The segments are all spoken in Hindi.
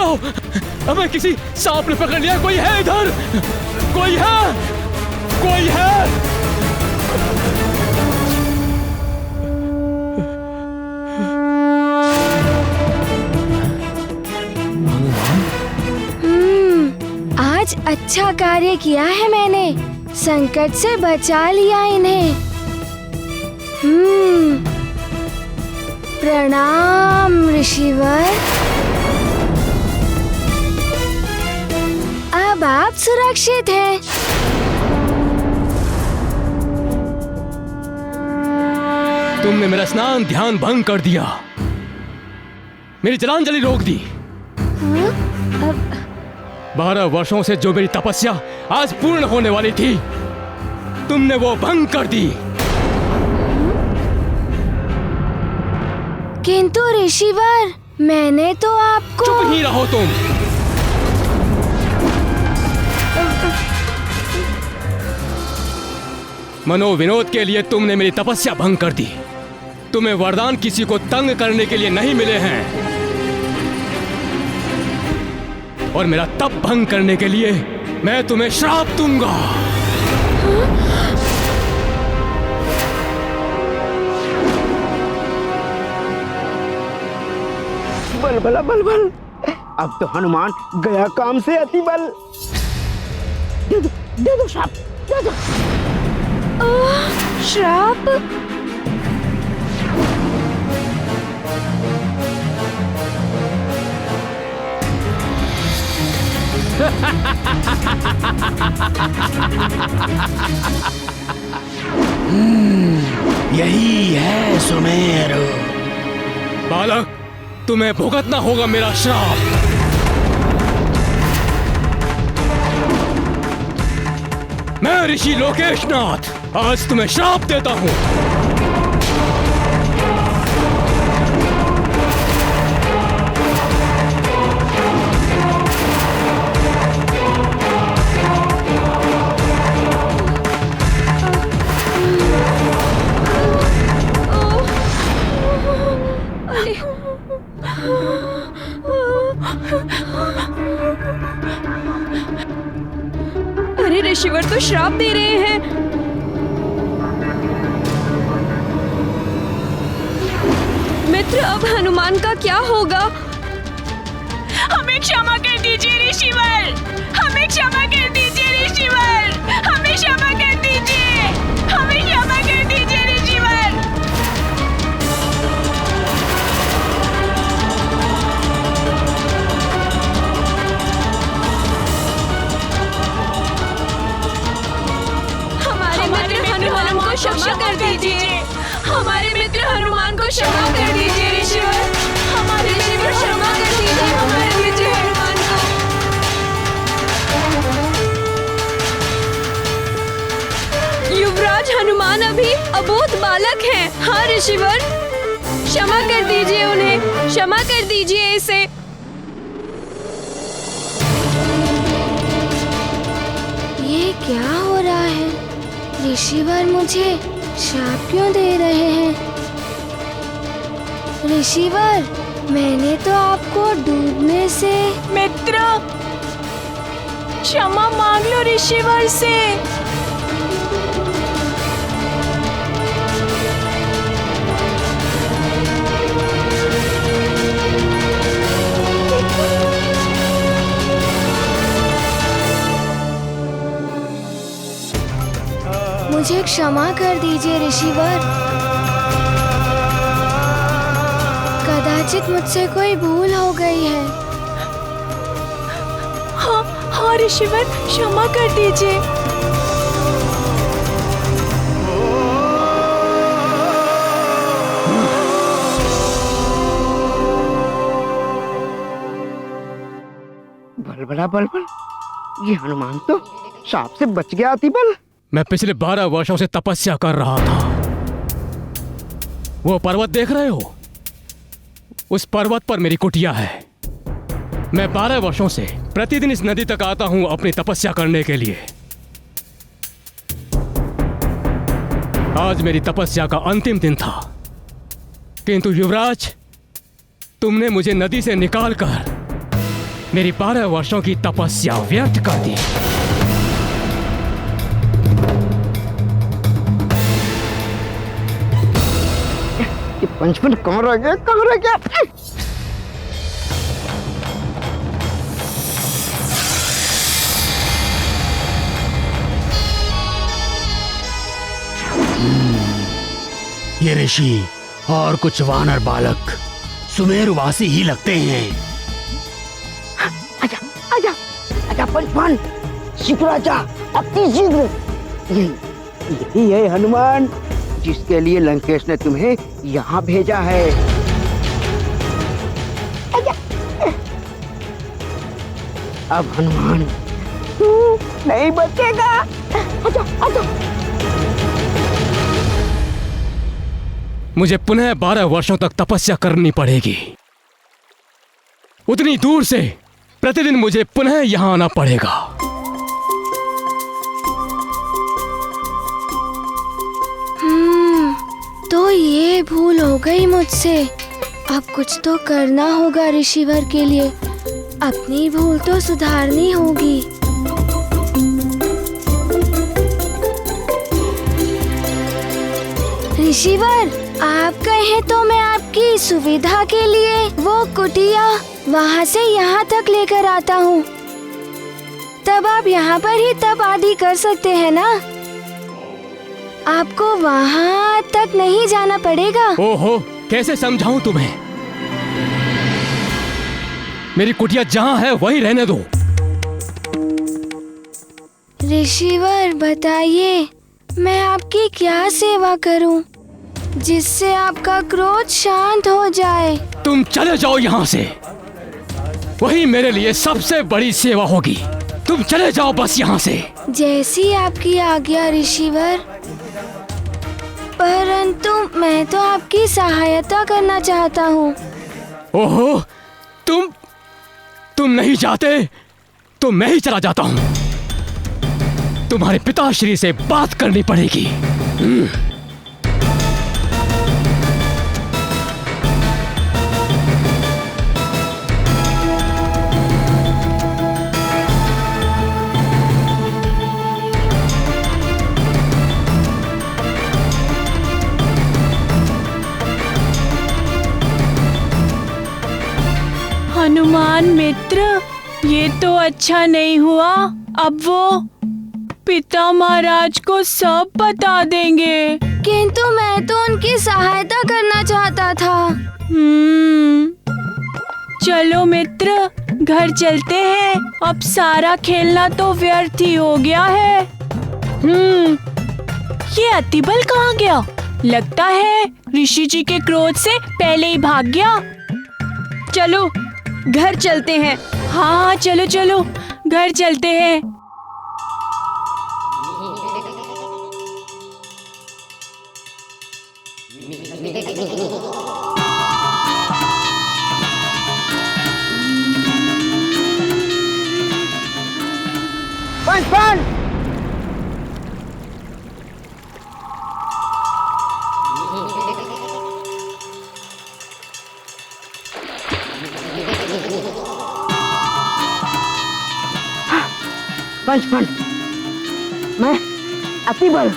बचाओ, हमें किसी सांप ने पकड़ लिया। कोई है इधर? कोई है? कोई है? आज अच्छा कार्य किया है मैंने, संकट से बचा लिया इन्हें। प्रणाम ऋषिवर। अब आप सुरक्षित हैं। तुमने मेरा स्नान ध्यान भंग कर दिया, मेरी जलांजलि रोक दी। 12 वर्षों से जो मेरी तपस्या आज पूर्ण होने वाली थी, तुमने वो भंग कर दी। किंतु ऋषिवर, मैंने तो आपको। चुप ही रहो तुम। मनोविनोद के लिए तुमने मेरी तपस्या भंग कर दी। तुम्हें वरदान किसी को तंग करने के लिए नहीं मिले हैं, और मेरा तप भंग करने के लिए मैं तुम्हें श्राप दूंगा। बल भला बल बल, अब तो हनुमान गया काम से अति बल। दे दो श्राप, दे दो। श्राप? यही है सुमेरु। बालक, तुम्हें भुगतना होगा मेरा श्राप। मैं ऋषि लोकेशनाथ आज तुम्हें श्राप देता हूं। अरे ऋषिवर तो श्राप दे रहे हैं। मित्र, अब हनुमान का क्या होगा? हमें क्षमा कर दीजिए ऋषिवर, हमें क्षमा कर दीजिए ऋषिवर, हमें क्षमा कर दीजिए, हमें क्षमा कर दीजिए ऋषिवर। हनुमान को क्षमा कर दीजिए, हमारे मित्र हनुमान को क्षमा कर दीजिए ऋषिवर, हमारे ऋषिवर क्षमा कर दीजिए हमारे मित्र हनुमान को। युवराज हनुमान अभी अबोध बालक हैं। हाँ ऋषिवर, क्षमा कर दीजिए उन्हें, क्षमा कर दीजिए इसे। ये क्या हो रहा है? ऋषिवर मुझे श्राप क्यों दे रहे हैं? ऋषिवर, मैंने तो आपको डूबने से। मित्र, क्षमा मांग लो ऋषिवर से। मुझे क्षमा कर दीजिए ऋषिवर, कदाचित मुझसे कोई भूल हो गई है। हाँ ऋषिवर, क्षमा कर दीजिए। बल बला बल बल, ये हनुमान तो सांप से बच गया अति बल। मैं पिछले 12 वर्षों से तपस्या कर रहा था। वो पर्वत देख रहे हो? उस पर्वत पर मेरी कुटिया है। मैं 12 वर्षों से प्रतिदिन इस नदी तक आता हूं अपनी तपस्या करने के लिए। आज मेरी तपस्या का अंतिम दिन था, किंतु युवराज, तुमने मुझे नदी से निकालकर मेरी 12 वर्षों की तपस्या व्यर्थ कर दी। ये पंचमन कहाँ रह गया, कहाँ रह गया? ये ऋषि और कुछ वानर बालक सुमेरुवासी ही लगते हैं। आजा आजा आजा पंचमन, शीघ्र आजा, अति शीघ्र। यही है हनुमान जिसके लिए लंकेश ने तुम्हें यहाँ भेजा है। आजा। अब हनुमान तू नहीं बचेगा। आजा आजा। मुझे पुनः 12 वर्षों तक तपस्या करनी पड़ेगी। उतनी दूर से प्रतिदिन मुझे पुनः यहां आना पड़ेगा। तो ये भूल हो गई मुझसे। अब कुछ तो करना होगा ऋषिवर के लिए। अपनी भूल तो सुधारनी होगी। ऋषिवर, आप कहें तो मैं आपकी सुविधा के लिए वो कुटिया वहाँ से यहाँ तक लेकर आता हूँ। तब आप यहाँ पर ही तप आदि कर सकते हैं ना। आपको वहाँ तक नहीं जाना पड़ेगा। ओहो, कैसे समझाऊं तुम्हें? मेरी कुटिया जहाँ है वहीं रहने दो। ऋषिवर, बताइए मैं आपकी क्या सेवा करूं जिससे आपका क्रोध शांत हो जाए। तुम चले जाओ यहाँ से, वही मेरे लिए सबसे बड़ी सेवा होगी। तुम चले जाओ बस यहाँ से। जैसी आपकी आज्ञा ऋषिवर, परंतु मैं तो आपकी सहायता करना चाहता हूँ। ओहो, तुम नहीं जाते तो मैं ही चला जाता हूँ। तुम्हारे पिताश्री से बात करनी पड़ेगी। हनुमान मित्र, ये तो अच्छा नहीं हुआ। अब वो पिता महाराज को सब बता देंगे। किंतु मैं तो उनकी सहायता करना चाहता था। चलो मित्र, घर चलते हैं। अब सारा खेलना तो व्यर्थ ही हो गया है। ये अतिबल कहाँ गया? लगता है ऋषि जी के क्रोध से पहले ही भाग गया। चलो घर चलते हैं। हाँ चलो चलो, घर चलते हैं। पंचमन, पंचमन, मैं अतिबल,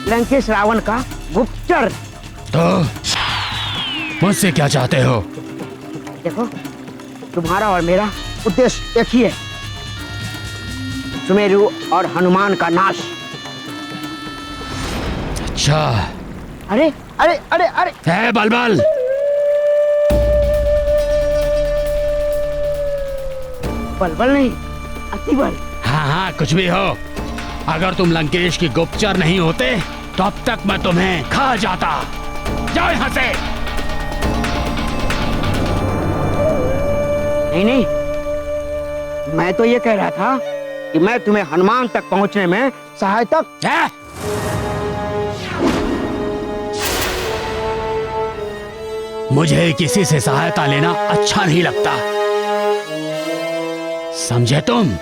लंकेश रावण का गुप्तचर। तो मुझसे क्या चाहते हो? देखो, तुम्हारा और मेरा उद्देश्य एक ही है, सुमेरु और हनुमान का नाश। अच्छा। अरे अरे अरे अरे है बलबल, बलबल नहीं, अतिबल। हाँ हाँ कुछ भी हो, अगर तुम लंकेश की गुप्तचर नहीं होते तो अब तक मैं तुम्हें खा जाता। जाओ यहाँ से। नहीं नहीं, मैं तो ये कह रहा था कि मैं तुम्हें हनुमान तक पहुंचने में सहायता। है? मुझे किसी से सहायता लेना अच्छा नहीं लगता, समझे तुम?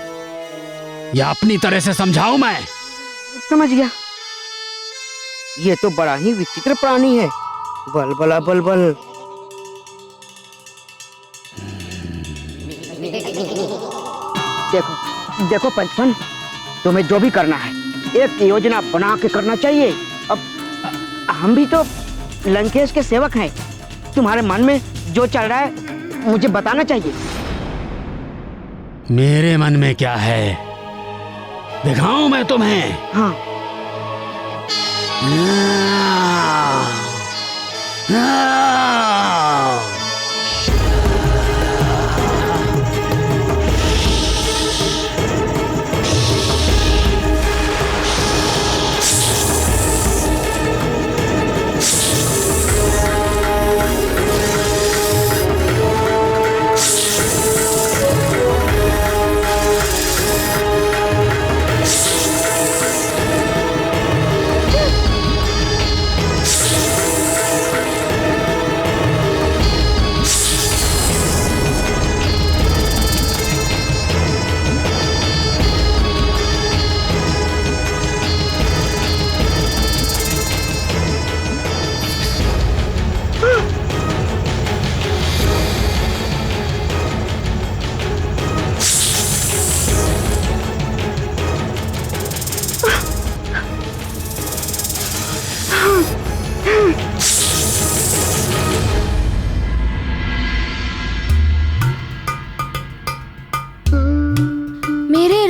या अपनी तरह से समझाऊं मैं? समझ गया। ये तो बड़ा ही विचित्र प्राणी है, बलबला बलबल। देखो देखो पंचमन, तुम्हें जो भी करना है एक योजना बना के करना चाहिए। अब हम भी तो लंकेश के सेवक हैं। तुम्हारे मन में जो चल रहा है मुझे बताना चाहिए। मेरे मन में क्या है दिखाऊं मैं तुम्हें? हाँ।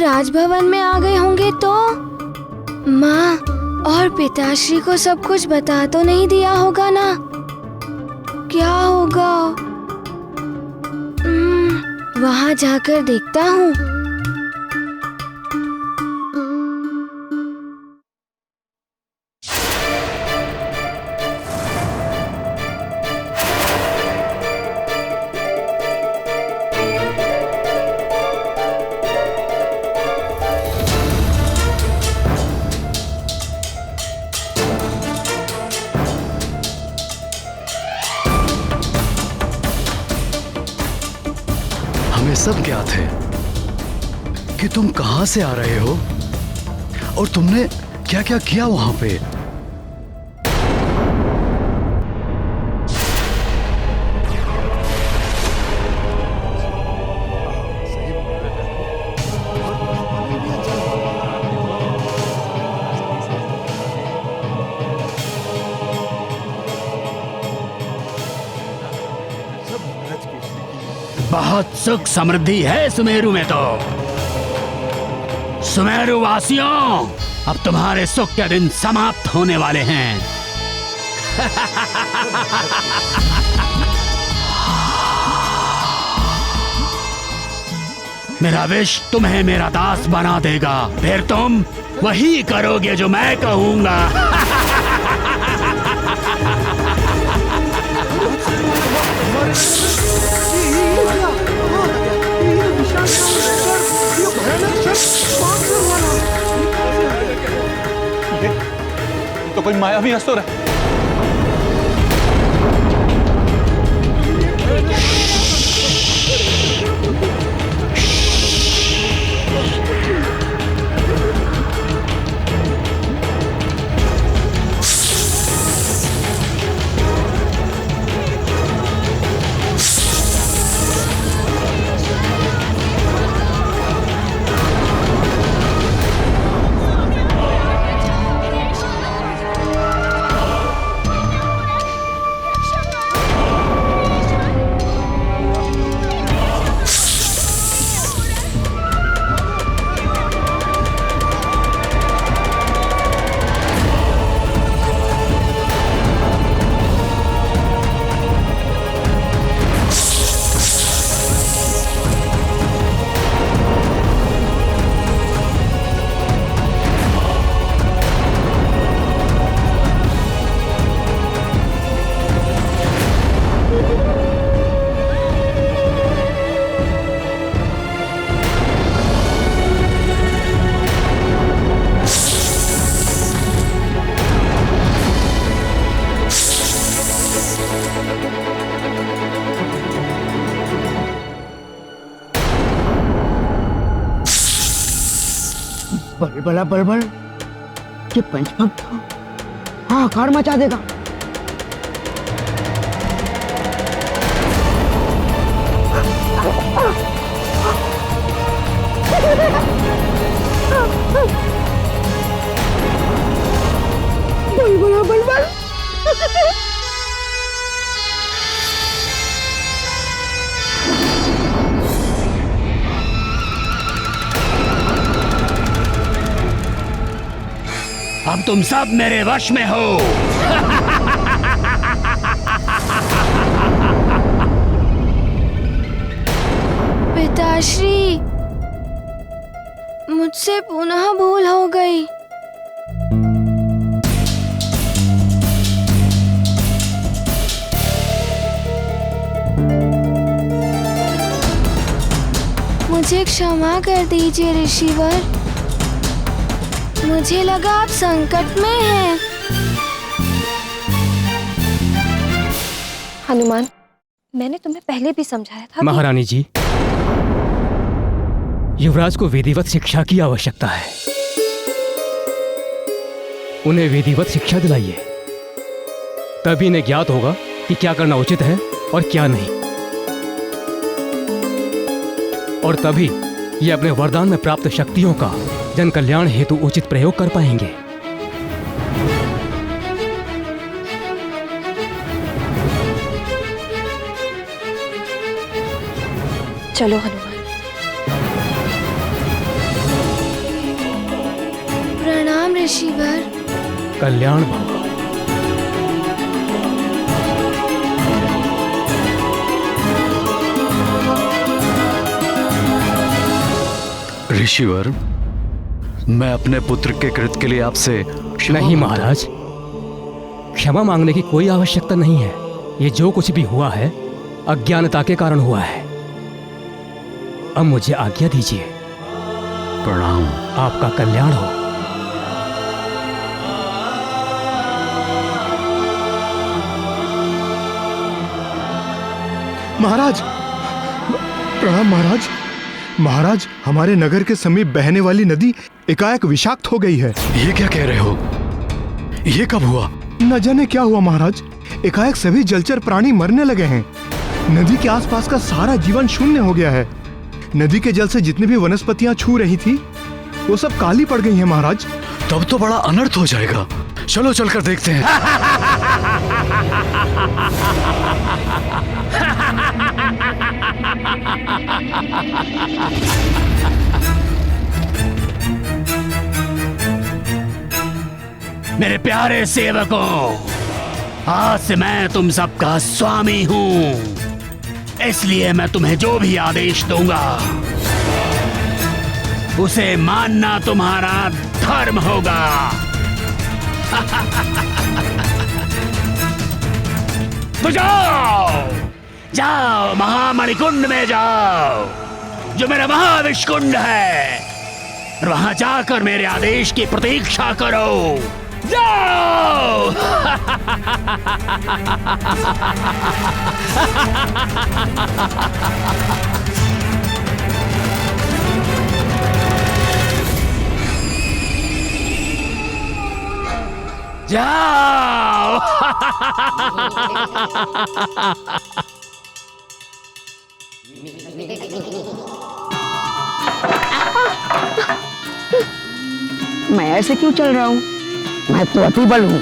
राजभवन में आ गए होंगे तो माँ और पिताश्री को सब कुछ बता तो नहीं दिया होगा ना? क्या होगा? वहाँ जाकर देखता हूँ। हमें सब ज्ञात है कि तुम कहां से आ रहे हो और तुमने क्या क्या किया वहां पे। बहुत सुख समृद्धि है सुमेरु में तो। सुमेरु वासियों, अब तुम्हारे सुख के दिन समाप्त होने वाले हैं। मेरा विष तुम्हें मेरा दास बना देगा, फिर तुम वही करोगे जो मैं कहूंगा। तो कोई मायावी असुर है। बड़ा बड़बड़ ये पंचभक्त हाहाकार मचा देगा। अब तुम सब मेरे वश में हो। पिताश्री, मुझसे पुनः भूल हो गई। मुझे क्षमा कर दीजिए ऋषिवर। मुझे लगा आप संकट में हैं। हनुमान, मैंने तुम्हें पहले भी समझाया था। महारानी जी, युवराज को विधिवत शिक्षा की आवश्यकता है। उन्हें विधिवत शिक्षा दिलाइए, तभी इन्हें ज्ञात होगा कि क्या करना उचित है और क्या नहीं, और तभी ये अपने वरदान में प्राप्त शक्तियों का जन कल्याण हेतु उचित प्रयोग कर पाएंगे। चलो हनुमान। प्रणाम ऋषिवर। कल्याण भव। ऋषिवर, मैं अपने पुत्र के कृत्य के लिए आपसे नहीं महाराज, क्षमा मांगने की कोई आवश्यकता नहीं है। ये जो कुछ भी हुआ है अज्ञानता के कारण हुआ है। अब मुझे आज्ञा दीजिए। प्रणाम। आपका कल्याण हो। महाराज, प्रणाम महाराज। महाराज, हमारे नगर के समीप बहने वाली नदी एकाएक विषाक्त हो गई है। ये क्या कह रहे हो? ये कब हुआ? न जाने क्या हुआ महाराज, एकाएक सभी जलचर प्राणी मरने लगे हैं। नदी के आसपास का सारा जीवन शून्य हो गया है। नदी के जल से जितनी भी वनस्पतियां छू रही थी वो सब काली पड़ गई हैं महाराज। तब तो बड़ा अनर्थ हो जाएगा। चलो चलकर देखते हैं। मेरे प्यारे सेवकों, आज से मैं तुम सबका स्वामी हूँ, इसलिए मैं तुम्हें जो भी आदेश दूंगा उसे मानना तुम्हारा धर्म होगा। तो जाओ जाओ, महामणिकुंड में जाओ, जो मेरा महाविष्कुंड है, और वहां जाकर मेरे आदेश की प्रतीक्षा करो। जाओ। जाओ। मैं ऐसे क्यों चल रहा हूँ? मैं तो अतिबल हूँ।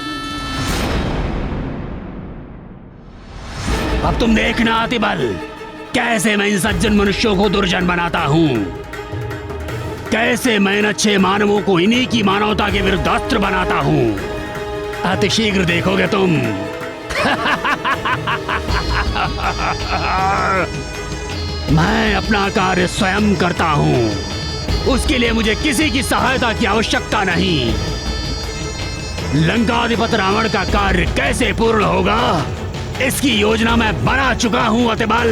अब तुम देखना अतिबल, कैसे मैं इन सज्जन मनुष्यों को दुर्जन बनाता हूँ, कैसे मैं इन अच्छे मानवों को इन्हीं की मानवता के विरुद्ध अस्त्र बनाता हूँ। अतिशीघ्र देखोगे तुम। मैं अपना कार्य स्वयं करता हूँ, उसके लिए मुझे किसी की सहायता की आवश्यकता नहीं। लंकाधिपति रावण का कार्य कैसे पूर्ण होगा, इसकी योजना मैं बना चुका हूँ अतिबल।